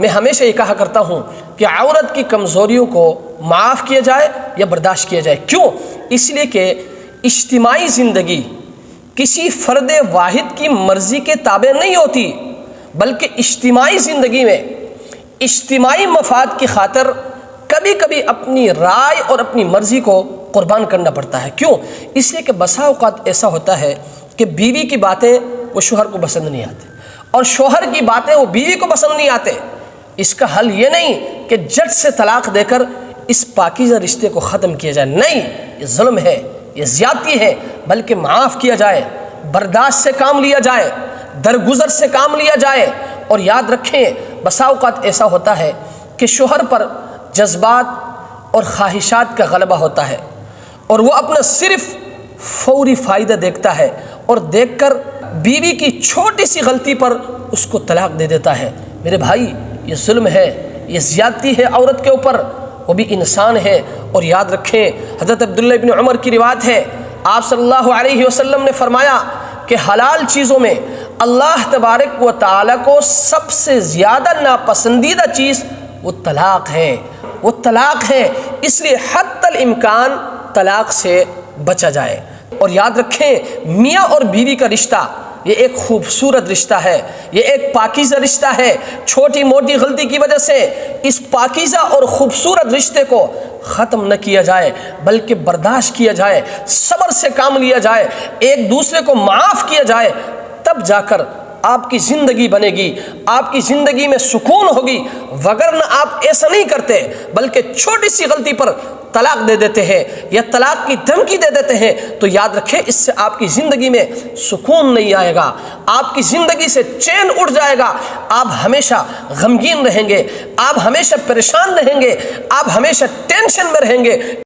میں ہمیشہ یہ کہا کرتا ہوں کہ عورت کی کمزوریوں کو معاف کیا جائے یا برداشت کیا جائے. کیوں؟ اس لیے کہ اجتماعی زندگی کسی فرد واحد کی مرضی کے تابع نہیں ہوتی، بلکہ اجتماعی زندگی میں اجتماعی مفاد کی خاطر کبھی کبھی اپنی رائے اور اپنی مرضی کو قربان کرنا پڑتا ہے. کیوں؟ اس لیے کہ بسا اوقات ایسا ہوتا ہے کہ بیوی کی باتیں وہ شوہر کو پسند نہیں آتے اور شوہر کی باتیں وہ بیوی کو پسند نہیں آتے. اس کا حل یہ نہیں کہ جٹ سے طلاق دے کر اس پاکیزہ رشتے کو ختم کیا جائے، نہیں، یہ ظلم ہے، یہ زیادتی ہے، بلکہ معاف کیا جائے، برداشت سے کام لیا جائے، درگزر سے کام لیا جائے. اور یاد رکھیں بسا اوقات ایسا ہوتا ہے کہ شوہر پر جذبات اور خواہشات کا غلبہ ہوتا ہے اور وہ اپنا صرف فوری فائدہ دیکھتا ہے اور دیکھ کر بیوی کی چھوٹی سی غلطی پر اس کو طلاق دے دیتا ہے. میرے بھائی، یہ ظلم ہے، یہ زیادتی ہے عورت کے اوپر، وہ بھی انسان ہے. اور یاد رکھیں حضرت عبداللہ ابن عمر کی روایت ہے، آپ صلی اللہ علیہ وسلم نے فرمایا کہ حلال چیزوں میں اللہ تبارک و تعالیٰ کو سب سے زیادہ ناپسندیدہ چیز وہ طلاق ہے، وہ طلاق ہے. اس لیے حتی الامکان طلاق سے بچا جائے. اور یاد رکھیں میاں اور بیوی کا رشتہ یہ ایک خوبصورت رشتہ ہے، یہ ایک پاکیزہ رشتہ ہے. چھوٹی موٹی غلطی کی وجہ سے اس پاکیزہ اور خوبصورت رشتے کو ختم نہ کیا جائے، بلکہ برداشت کیا جائے، صبر سے کام لیا جائے، ایک دوسرے کو معاف کیا جائے. تب جا کر آپ کی زندگی بنے گی، آپ کی زندگی میں سکون ہوگی. وگرنہ آپ ایسا نہیں کرتے بلکہ چھوٹی سی غلطی پر طلاق دے دیتے ہیں یا طلاق کی دھمکی دے دیتے ہیں، تو یاد رکھیں اس سے آپ کی زندگی میں سکون نہیں آئے گا، آپ کی زندگی سے چین اڑ جائے گا. آپ ہمیشہ غمگین رہیں گے، آپ ہمیشہ پریشان رہیں گے، آپ ہمیشہ ٹینشن میں رہیں گے.